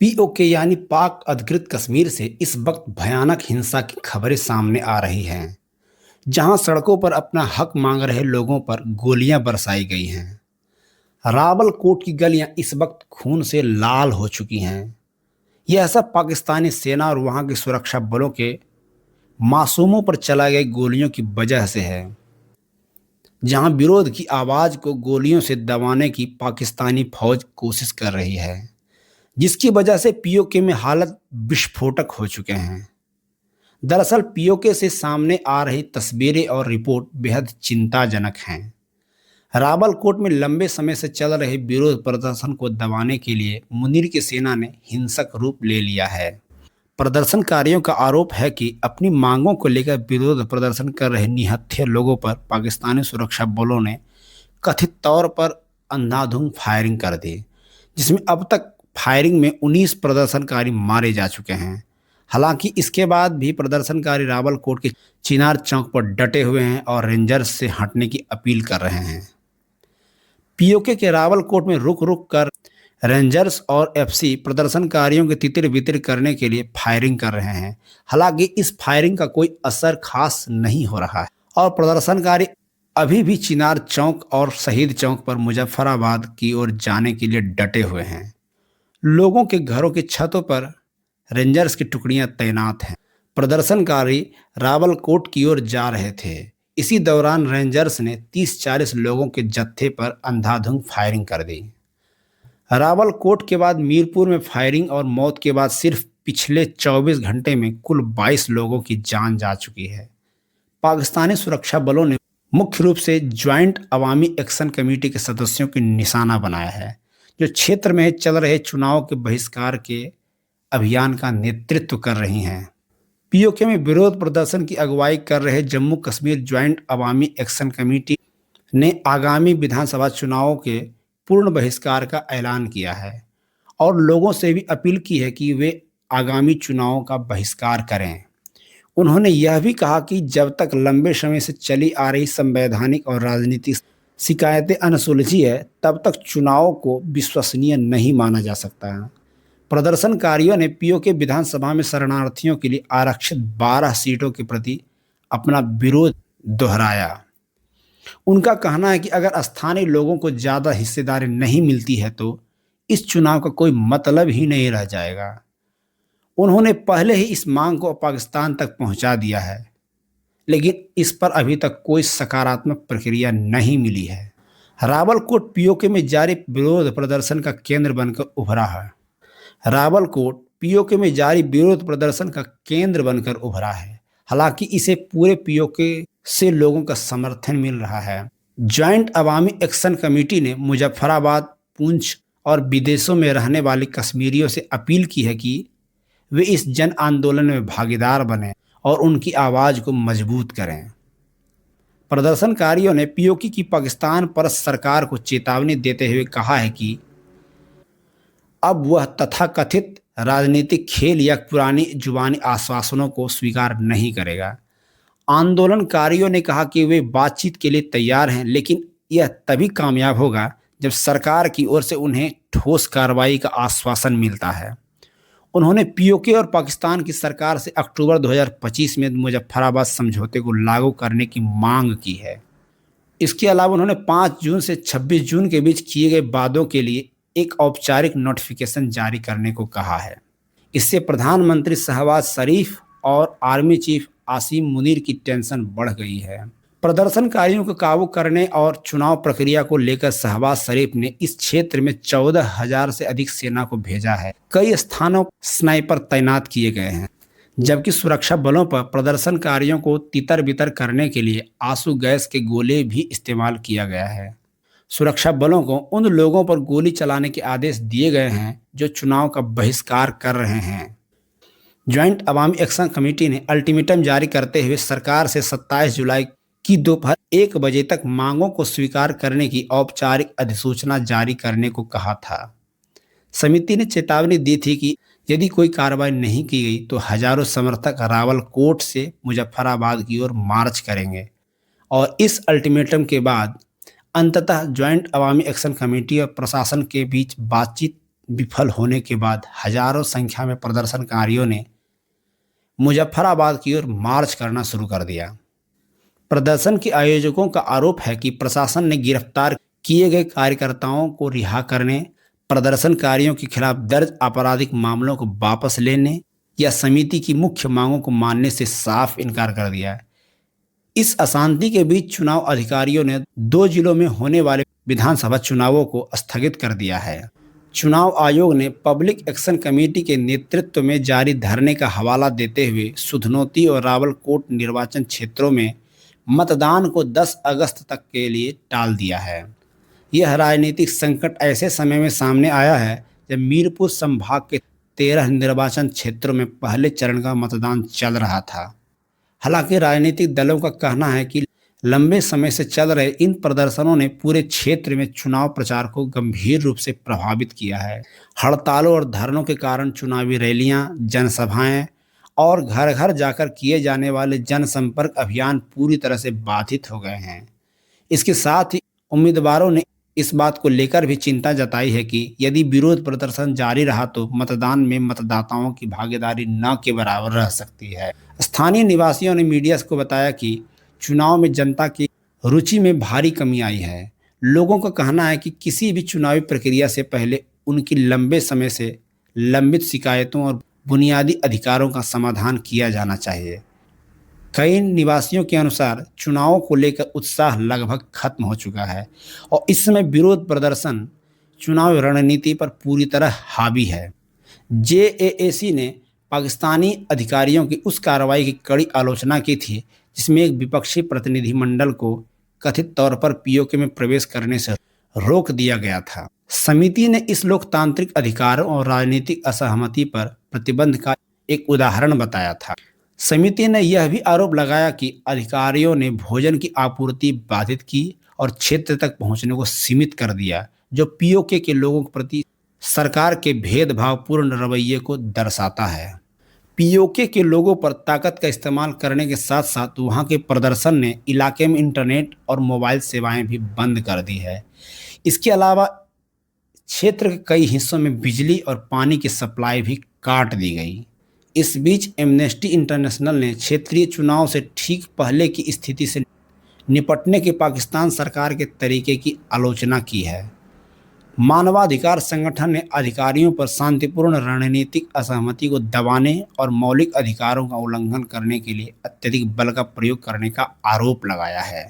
PoK यानी पाक अधिकृत कश्मीर से इस वक्त भयानक हिंसा की खबरें सामने आ रही हैं, जहां सड़कों पर अपना हक मांग रहे लोगों पर गोलियां बरसाई गई हैं। रावलकोट की गलियां इस वक्त खून से लाल हो चुकी हैं। यह सब पाकिस्तानी सेना और वहां के सुरक्षा बलों के मासूमों पर चलाई गई गोलियों की वजह से है। जहां विरोध की आवाज को गोलियों से दबाने की पाकिस्तानी फौज कोशिश कर रही है, जिसकी वजह से पीओके में हालत विस्फोटक हो चुके हैं। दरअसल पीओके से सामने आ रही तस्वीरें और रिपोर्ट बेहद चिंताजनक हैं। रावलकोट में लंबे समय से चल रहे विरोध प्रदर्शन को दबाने के लिए मुनीर की सेना ने हिंसक रूप ले लिया है। प्रदर्शनकारियों का आरोप है कि अपनी मांगों को लेकर विरोध प्रदर्शन कर रहे निहत्थे लोगों पर पाकिस्तानी सुरक्षा बलों ने कथित तौर पर अंधाधुंध फायरिंग कर दी, जिसमें अब तक फायरिंग में 19 प्रदर्शनकारी मारे जा चुके हैं। हालांकि इसके बाद भी प्रदर्शनकारी रावलकोट के चिनार चौक पर डटे हुए हैं और रेंजर्स से हटने की अपील कर रहे हैं। पीओके के रावलकोट में रुक रुक कर रेंजर्स और एफसी प्रदर्शनकारियों के तितिर बितिर करने के लिए फायरिंग कर रहे हैं। हालांकि इस फायरिंग का कोई असर खास नहीं हो रहा है और प्रदर्शनकारी अभी भी चिनार चौक और शहीद चौक पर मुजफ्फराबाद की ओर जाने के लिए डटे हुए हैं। लोगों के घरों की छतों पर रेंजर्स की टुकड़ियां तैनात हैं। प्रदर्शनकारी रावलकोट की ओर जा रहे थे। इसी दौरान रेंजर्स ने 30-40 लोगों के जत्थे पर अंधाधुंध फायरिंग कर दी। रावलकोट के बाद मीरपुर में फायरिंग और मौत के बाद सिर्फ पिछले 24 घंटे में कुल 22 लोगों की जान जा चुकी है। पाकिस्तानी सुरक्षा बलों ने मुख्य रूप से ज्वाइंट अवामी एक्शन कमेटी के सदस्यों की निशाना बनाया है, जो क्षेत्र में चल रहे चुनाव के बहिष्कार के अभियान का नेतृत्व कर रही हैं। पीओके में विरोध प्रदर्शन की अगुवाई कर रहे जम्मू कश्मीर ज्वाइंट अवामी एक्शन कमेटी ने आगामी विधानसभा चुनावों के पूर्ण बहिष्कार का ऐलान किया है और लोगों से भी अपील की है कि वे आगामी चुनावों का बहिष्कार करें। उन्होंने यह भी कहा कि जब तक लंबे समय से चली आ रही संवैधानिक और राजनीतिक शिकायतें अनसुलझी है, तब तक चुनाव को विश्वसनीय नहीं माना जा सकता है। प्रदर्शनकारियों ने पीओके विधानसभा में शरणार्थियों के लिए आरक्षित 12 सीटों के प्रति अपना विरोध दोहराया। उनका कहना है कि अगर स्थानीय लोगों को ज़्यादा हिस्सेदारी नहीं मिलती है तो इस चुनाव का कोई मतलब ही नहीं रह जाएगा। उन्होंने पहले ही इस मांग को पाकिस्तान तक पहुंचा दिया है, लेकिन इस पर अभी तक कोई सकारात्मक प्रक्रिया नहीं मिली है। रावलकोट पीओके में जारी विरोध प्रदर्शन का केंद्र बनकर उभरा है। रावलकोट पीओके में जारी विरोध प्रदर्शन का केंद्र बनकर उभरा है। हालांकि इसे पूरे पीओके से लोगों का समर्थन मिल रहा है। ज्वाइंट अवामी एक्शन कमेटी ने मुजफ्फराबाद, पुंछ और विदेशों में रहने वाले कश्मीरियों से अपील की है कि वे इस जन आंदोलन में भागीदार बने और उनकी आवाज़ को मजबूत करें। प्रदर्शनकारियों ने पीओके की पाकिस्तान पर सरकार को चेतावनी देते हुए कहा है कि अब वह तथाकथित राजनीतिक खेल या पुरानी जुबानी आश्वासनों को स्वीकार नहीं करेगा। आंदोलनकारियों ने कहा कि वे बातचीत के लिए तैयार हैं, लेकिन यह तभी कामयाब होगा जब सरकार की ओर से उन्हें ठोस कार्रवाई का आश्वासन मिलता है। उन्होंने पीओके और पाकिस्तान की सरकार से अक्टूबर 2025 में मुजफ्फराबाद समझौते को लागू करने की मांग की है। इसके अलावा उन्होंने 5 जून से 26 जून के बीच किए गए वादों के लिए एक औपचारिक नोटिफिकेशन जारी करने को कहा है। इससे प्रधानमंत्री शहबाज शरीफ और आर्मी चीफ आसिम मुनीर की टेंशन बढ़ गई है। प्रदर्शनकारियों को काबू करने और चुनाव प्रक्रिया को लेकर शहबाज शरीफ ने इस क्षेत्र में 14,000 से अधिक सेना को भेजा है। कई स्थानों स्नाइपर तैनात किए गए हैं, जबकि सुरक्षा बलों पर प्रदर्शनकारियों को तितर बितर करने के लिए आंसू गैस के गोले भी इस्तेमाल किया गया है। सुरक्षा बलों को उन लोगों पर गोली चलाने के आदेश दिए गए हैं जो चुनाव का बहिष्कार कर रहे हैं। ज्वाइंट अवामी एक्शन कमेटी ने अल्टीमेटम जारी करते हुए सरकार से 27 जुलाई की दोपहर 1 बजे तक मांगों को स्वीकार करने की औपचारिक अधिसूचना जारी करने को कहा था। समिति ने चेतावनी दी थी कि यदि कोई कार्रवाई नहीं की गई तो हजारों समर्थक रावलकोट से मुजफ्फराबाद की ओर मार्च करेंगे और इस अल्टीमेटम के बाद अंततः ज्वाइंट अवामी एक्शन कमेटी और प्रशासन के बीच बातचीत विफल होने के बाद हजारों संख्या में प्रदर्शनकारियों ने मुजफ्फराबाद की ओर मार्च करना शुरू कर दिया। प्रदर्शन के आयोजकों का आरोप है कि प्रशासन ने गिरफ्तार किए गए कार्यकर्ताओं को रिहा करने, प्रदर्शनकारियों के खिलाफ दर्ज आपराधिक मामलों को वापस लेने या समिति की मुख्य मांगों को मानने से साफ इनकार कर दिया है। इस अशांति के बीच चुनाव अधिकारियों ने 2 जिलों में होने वाले विधानसभा चुनावों को स्थगित कर दिया है। चुनाव आयोग ने पब्लिक एक्शन कमेटी के नेतृत्व में जारी धरने का हवाला देते हुए सुधनोती और रावलकोट निर्वाचन क्षेत्रों में मतदान को 10 अगस्त तक के लिए टाल दिया है। यह राजनीतिक संकट ऐसे समय में सामने आया है जब मीरपुर संभाग के 13 निर्वाचन क्षेत्रों में पहले चरण का मतदान चल रहा था। हालांकि राजनीतिक दलों का कहना है कि लंबे समय से चल रहे इन प्रदर्शनों ने पूरे क्षेत्र में चुनाव प्रचार को गंभीर रूप से प्रभावित किया है। हड़तालों और धरनों के कारण चुनावी रैलियां, जनसभाएं और घर घर जाकर किए जाने वाले जनसंपर्क अभियान पूरी तरह से बाधित हो गए हैं। इसके साथ ही उम्मीदवारों ने इस बात को लेकर भी चिंता जताई है कि यदि विरोध प्रदर्शन जारी रहा तो मतदान में मतदाताओं की भागीदारी न के बराबर रह सकती है। स्थानीय निवासियों ने मीडिया को बताया कि चुनाव में जनता की रुचि में भारी कमी आई है। लोगों का कहना है कि किसी भी चुनावी प्रक्रिया से पहले उनकी लंबे समय से लंबित शिकायतों और बुनियादी अधिकारों का समाधान किया जाना चाहिए। कई निवासियों के अनुसार चुनावों को लेकर उत्साह लगभग खत्म हो चुका है और इस समय विरोध प्रदर्शन चुनाव रणनीति पर पूरी तरह हावी है। जेएएसी ने पाकिस्तानी अधिकारियों की उस कार्रवाई की कड़ी आलोचना की थी जिसमें एक विपक्षी प्रतिनिधिमंडल को कथित तौर पर पीओके में प्रवेश करने से रोक दिया गया था। समिति ने इस लोकतांत्रिक अधिकारों और राजनीतिक असहमति पर प्रतिबंध का एक उदाहरण बताया था। समिति ने यह भी आरोप लगाया कि अधिकारियों ने भोजन की आपूर्ति बाधित की और क्षेत्र तक पहुंचने को सीमित कर दिया, जो पीओके के लोगों के प्रति सरकार के भेदभावपूर्ण रवैये को दर्शाता है। पीओके के लोगों पर ताकत का इस्तेमाल करने के साथ साथ वहां के प्रदर्शन ने इलाके में इंटरनेट और मोबाइल सेवाएं भी बंद कर दी है। इसके अलावा क्षेत्र के कई हिस्सों में बिजली और पानी की सप्लाई भी काट दी गई। इस बीच एमनेस्टी इंटरनेशनल ने क्षेत्रीय चुनाव से ठीक पहले की स्थिति से निपटने के पाकिस्तान सरकार के तरीके की आलोचना की है। मानवाधिकार संगठन ने अधिकारियों पर शांतिपूर्ण रणनीतिक असहमति को दबाने और मौलिक अधिकारों का उल्लंघन करने के लिए अत्यधिक बल का प्रयोग करने का आरोप लगाया है।